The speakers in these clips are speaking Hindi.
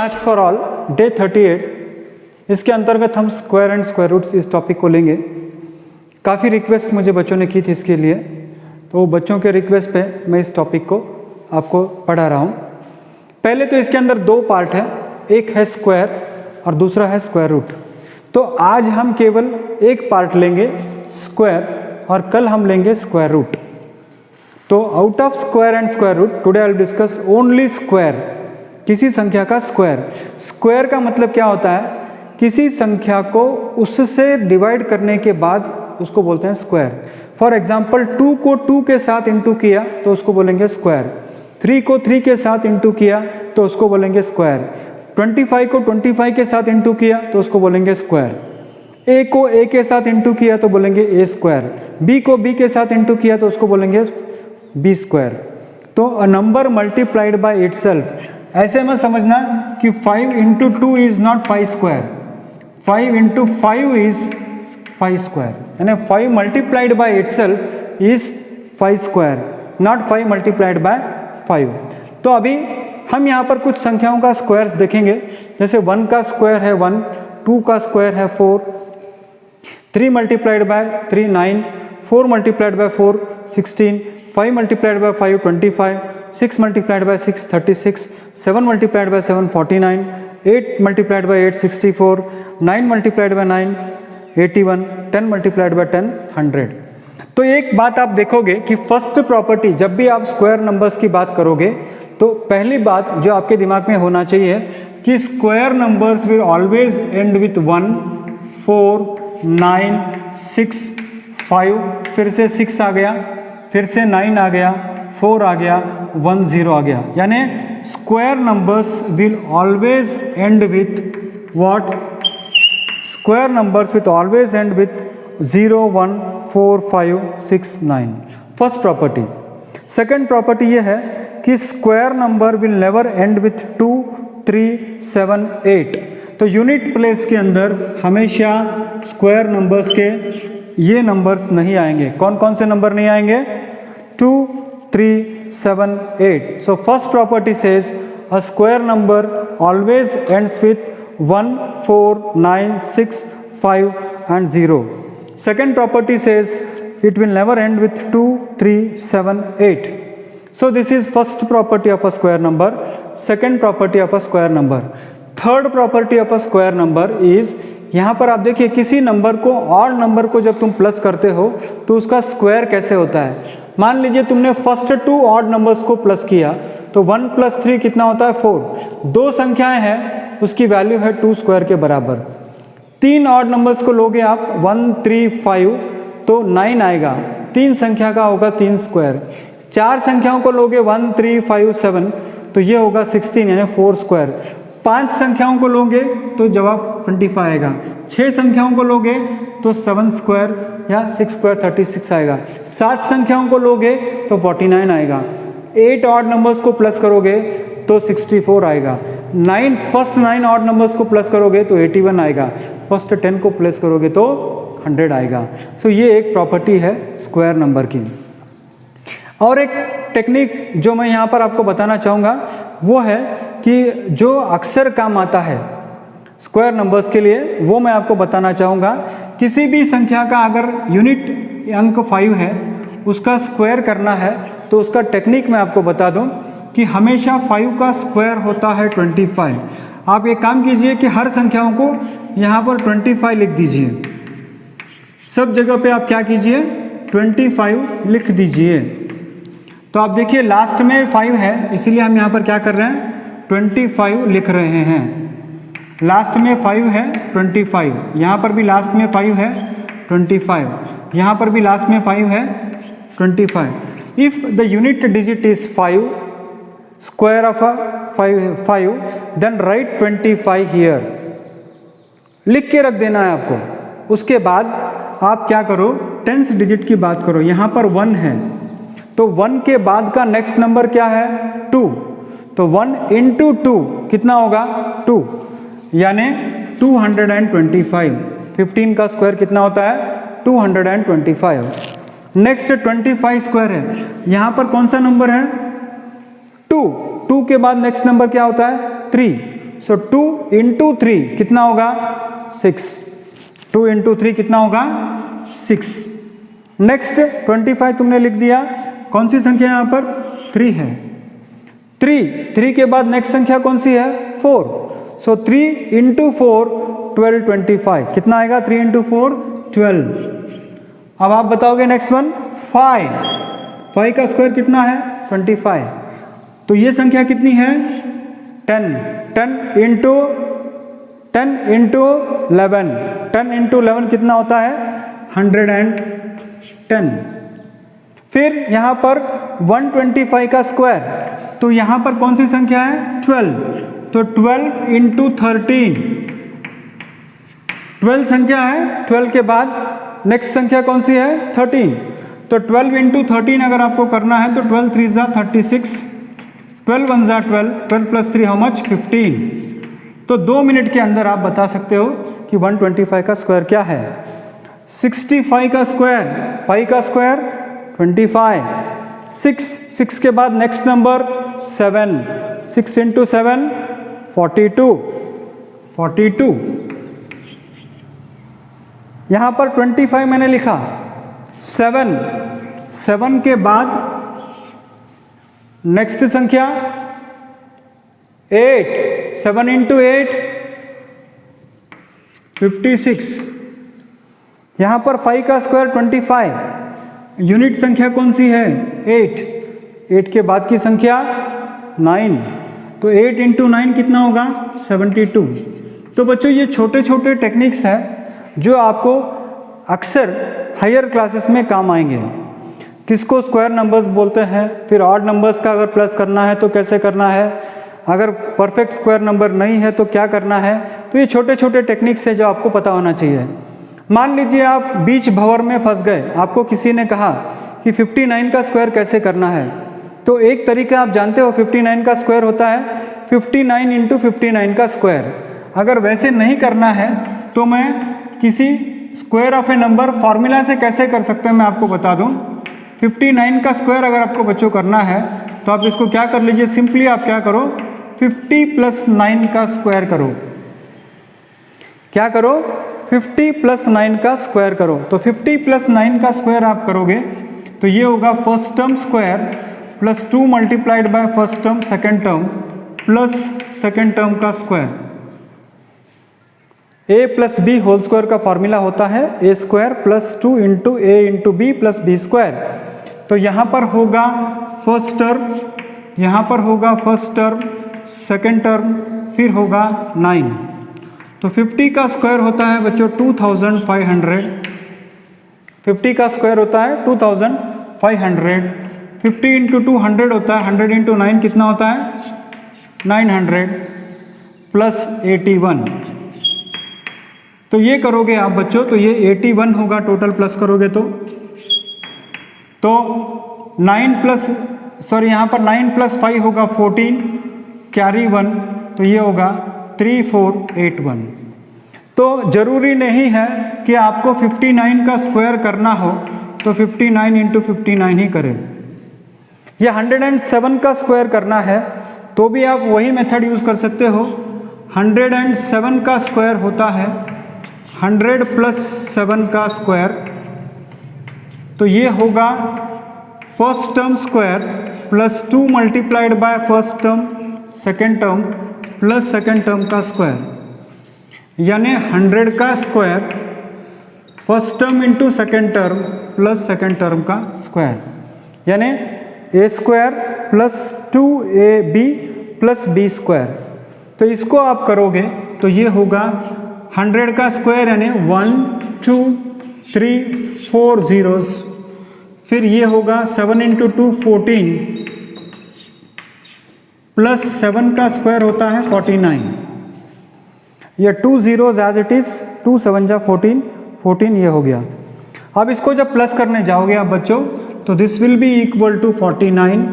मैथ्स फॉर ऑल डे 38, इसके अंतर्गत हम स्क्वायर एंड स्क्वायर रूट्स इस टॉपिक को लेंगे। काफ़ी रिक्वेस्ट मुझे बच्चों ने की थी इसके लिए, तो बच्चों के रिक्वेस्ट पे मैं इस टॉपिक को आपको पढ़ा रहा हूँ। पहले तो इसके अंदर दो पार्ट है, एक है स्क्वायर और दूसरा है स्क्वायर रूट। तो आज हम केवल एक पार्ट लेंगे स्क्वायर और कल हम लेंगे स्क्वायर रूट। तो out of square and square root today I will discuss only square, किसी संख्या का स्क्वायर। स्क्वायर का मतलब क्या होता है? किसी संख्या को उससे डिवाइड करने के बाद उसको बोलते हैं स्क्वायर। फॉर एग्जाम्पल 2 को 2 के साथ इंटू किया तो उसको बोलेंगे स्क्वायर, 3 को 3 के साथ इंटू किया तो उसको बोलेंगे स्क्वायर, 25 को 25 के साथ इंटू किया तो उसको बोलेंगे स्क्वायर, a को a के साथ इंटू किया तो बोलेंगे a स्क्वायर, b को b के साथ इंटू किया तो उसको बोलेंगे b स्क्वायर। तो a number multiplied by itself, ऐसे में समझना कि 5 into 2 is not 5 square, 5 into 5 is 5 square, यानी 5 multiplied by itself is 5 square, not 5 multiplied by 5। तो अभी हम यहाँ पर कुछ संख्याओं का स्क्वायर्स देखेंगे, जैसे 1 का स्क्वायर है 1, 2 का स्क्वायर है 4, 3 multiplied by 3 9, 4 multiplied by 4 16, 5 multiplied by 5 25, 6 multiplied by 6 36, 7 multiplied by 7 49, 8 multiplied by 8 64, 9 multiplied by 9 81, 10 multiplied by 10 100। तो एक बात आप देखोगे कि फर्स्ट प्रॉपर्टी, जब भी आप स्क्वायर नंबर्स की बात करोगे तो पहली बात जो आपके दिमाग में होना चाहिए कि square numbers will always and with 1 4 9 6 5, फिर से 6 आ गया, फिर से 9 आ गया, 4 आ गया, 1 0 आ गया। यानी square numbers will always and with what? Square numbers with always and with 0 1 4 5 6 9, first property. Second property ये है कि square number will never and with 2 3 7 8। तो यूनिट प्लेस के अंदर हमेशा स्क्वायर नंबर्स के ये नंबर्स नहीं आएंगे। कौन कौन से नंबर नहीं आएंगे? 2 3 7 8। So first property says a square number always ends with 1 4 9 6 5 and 0. Second property says it will never end with 2 3 7 8. So this is first property of a square number, second property of a square number. Third property of a square number is, यहाँ पर आप देखिए किसी नंबर को, ऑड नंबर को जब तुम प्लस करते हो तो उसका स्क्वायर कैसे होता है। मान लीजिए तुमने फर्स्ट 2 ऑड नंबर्स को प्लस किया तो 1 + 3 कितना होता है? 4। दो संख्याएं हैं, उसकी वैल्यू है 2 स्क्वायर के बराबर। 3 ऑड नंबर्स को लोगे आप 1 3 5 तो 9 आएगा, 3 संख्या का होगा 3 स्क्वायर। 4 संख्याओं को लोगे 1 3 5 7 तो ये होगा 16 यानी 4 स्क्वायर। 5 संख्याओं को लोगे तो जवाब 25 आएगा। 6 संख्याओं को लोगे तो 7 स्क्वायर या 6 स्क्वायर 36 आएगा। 7 संख्याओं को लोगे तो 49 आएगा। 8 ऑड नंबर्स को प्लस करोगे तो 64 आएगा। फर्स्ट 9 ऑड नंबर्स को प्लस करोगे तो 81 आएगा। फर्स्ट 10 को प्लस करोगे तो 100 आएगा। सो ये एक प्रॉपर्टी है स्क्वायर नंबर की। और एक टेक्निक जो मैं यहाँ पर आपको बताना चाहूँगा वो है कि जो अक्सर काम आता है स्क्वायर नंबर्स के लिए, वो मैं आपको बताना चाहूँगा। किसी भी संख्या का अगर यूनिट अंक 5 है, उसका स्क्वायर करना है तो उसका टेक्निक मैं आपको बता दूँ कि हमेशा 5 का स्क्वायर होता है 25। आप एक काम कीजिए कि हर संख्याओं को यहाँ पर 25 लिख दीजिए। सब जगह पे आप क्या कीजिए? 25 लिख दीजिए। तो आप देखिए लास्ट में 5 है, इसीलिए हम यहाँ पर क्या कर रहे हैं? 25 लिख रहे हैं। लास्ट में 5 है 25, यहाँ पर भी लास्ट में 5 है 25, यहाँ पर भी लास्ट में 5 है 25। If the unit digit is 5, square of a 5, then write 25 here, लिख के रख देना है आपको। उसके बाद आप क्या करो? 10th डिजिट की बात करो। यहाँ पर 1 है तो 1 के बाद का नेक्स्ट नंबर क्या है? 2। तो 1 × 2 कितना होगा? 2, यानी 225। 15 का स्क्वायर कितना होता है? 225। नेक्स्ट 25 स्क्वायर है, यहाँ पर कौन सा नंबर है? 2 के बाद नेक्स्ट नंबर क्या होता है? 3। सो 2 इंटू 3 कितना होगा 6, 2 इंटू 3 कितना होगा 6। नेक्स्ट 25 तुमने लिख दिया, कौन सी संख्या यहाँ पर 3 है, 3 के बाद नेक्स्ट संख्या कौन सी है 4, सो 3 इंटू 4 12 25 कितना आएगा 3 इंटू 4 12। अब आप बताओगे नेक्स्ट वन 5 का स्क्वायर कितना है 25, तो ये संख्या कितनी है 10 इंटू 11, 10 इंटू 11 कितना होता है 110। फिर यहाँ पर 125 का स्क्वायर, तो यहाँ पर कौन सी संख्या है 12, तो 12 इंटू 13, 12 संख्या है, 12 के बाद नेक्स्ट संख्या कौन सी है 13, तो 12 इंटू 13 अगर आपको करना है तो 12 3 जा 36, 12 1 जा 12, 12 प्लस 3 हाउ मच 15। तो 2 मिनट के अंदर आप बता सकते हो कि 125 का स्क्वायर क्या है। 65 का स्क्वायर, 5 का स्क्वायर 25, 6 के बाद नेक्स्ट नंबर 7, 6 इंटू 7 42। यहाँ पर 25 मैंने लिखा, 7 के बाद नेक्स्ट संख्या 8, 7 इंटू 8 56। यहाँ पर 5 का स्क्वायर 25, यूनिट संख्या कौन सी है 8 के बाद की संख्या 9, तो 8 इंटू 9 कितना होगा 72। तो बच्चों ये छोटे छोटे टेक्निक्स हैं जो आपको अक्सर हायर क्लासेस में काम आएंगे। किसको स्क्वायर नंबर्स बोलते हैं, फिर ऑड नंबर्स का अगर प्लस करना है तो कैसे करना है, अगर परफेक्ट स्क्वायर नंबर नहीं है तो क्या करना है। तो ये छोटे छोटे टेक्निक्स है जो आपको पता होना चाहिए। मान लीजिए आप बीच भंवर में फंस गए, आपको किसी ने कहा कि 59 का स्क्वायर कैसे करना है, तो एक तरीका आप जानते हो 59 का स्क्वायर होता है 59 इंटू 59 का स्क्वायर। अगर वैसे नहीं करना है तो मैं किसी square of A number formula से कैसे कर सकते हैं मैं आपको बता दूं। 59 का स्क्वायर अगर आपको बच्चों करना है तो आप इसको क्या कर लीजिए, सिंपली आप क्या करो 50 प्लस 9 का स्क्वायर करो। क्या करो 50 प्लस 9 का स्क्वायर करो। तो 50 प्लस 9 का स्क्वायर आप करोगे तो ये होगा first term square plus 2 multiplied by first term second term plus second term का square. a plus B whole square का फॉर्मूला होता है a square plus 2 into A into B plus B square. तो यहाँ पर होगा फर्स्ट टर्म, यहाँ पर होगा फर्स्ट टर्म, सेकेंड टर्म, फिर होगा 9। तो 50 का स्क्वायर होता है बच्चों 2500, 50 का स्क्वायर होता है 2500, 50 इंटू 200 होता है, 100 इंटू 9 कितना होता है 900 प्लस 81। तो ये करोगे आप बच्चों तो ये 81 होगा टोटल प्लस करोगे तो 9 प्लस सॉरी यहाँ पर 9 प्लस 5 होगा 14, कैरी 1, तो ये होगा 3481। तो ज़रूरी नहीं है कि आपको 59 का स्क्वायर करना हो तो 59 इंटू 59 ही करें, या 107 का स्क्वायर करना है तो भी आप वही मेथड यूज़ कर सकते हो। 107 का स्क्वायर होता है 100 प्लस 7 का स्क्वायर, तो ये होगा first term square plus 2 multiplied by first term second term plus second term का स्क्वायर, यानी 100 का square first term into second term plus second term का स्क्वायर, यानी A square plus 2ab plus B square. तो इसको आप करोगे तो ये होगा 100 का स्क्वायर यानी 1 2 3 4 zeros, फिर ये होगा 7 इंटू 2 14 प्लस 7 का स्क्वायर होता है 49, ये 2 zeros एज इट इज 2 7 जा 14, 14 ये हो गया। अब इसको जब प्लस करने जाओगे आप बच्चों तो this will be equal to 49,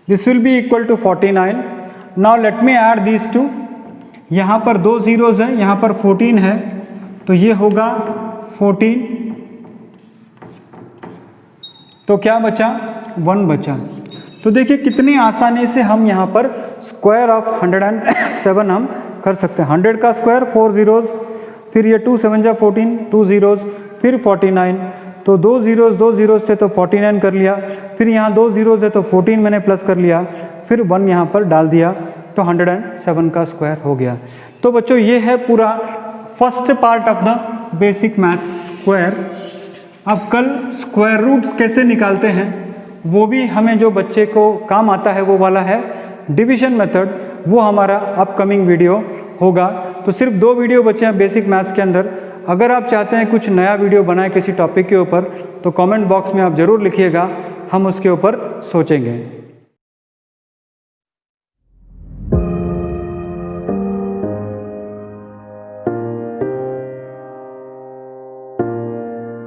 this will be equal to 49। Now let me add these two, यहाँ पर 2 zeros हैं, यहाँ पर 14 है, तो ये होगा 14, तो क्या बचा 1 बचा। तो देखिए कितनी आसानी से हम यहाँ पर स्क्वायर ऑफ 107 हम कर सकते हैं। 100 का स्क्वायर 4 जीरोज़, फिर ये 2 7 जा 14, 2 जीरोज़, फिर 49, तो 2 जीरोज़ से तो 49 कर लिया, फिर यहाँ 2 जीरोज़ है तो 14 मैंने प्लस कर लिया, फिर 1 यहाँ पर डाल दिया, तो 107 का स्क्वायर हो गया। तो बच्चों ये है पूरा first part of the basic maths square. अब कल स्क्वायर रूट्स कैसे निकालते हैं वो भी हमें जो बच्चे को काम आता है वो वाला है डिवीजन मेथड, वो हमारा अपकमिंग वीडियो होगा। तो सिर्फ 2 वीडियो बचे हैं बेसिक मैथ्स के अंदर। अगर आप चाहते हैं कुछ नया वीडियो बनाए किसी टॉपिक के ऊपर तो कमेंट बॉक्स में आप ज़रूर लिखिएगा, हम उसके ऊपर सोचेंगे।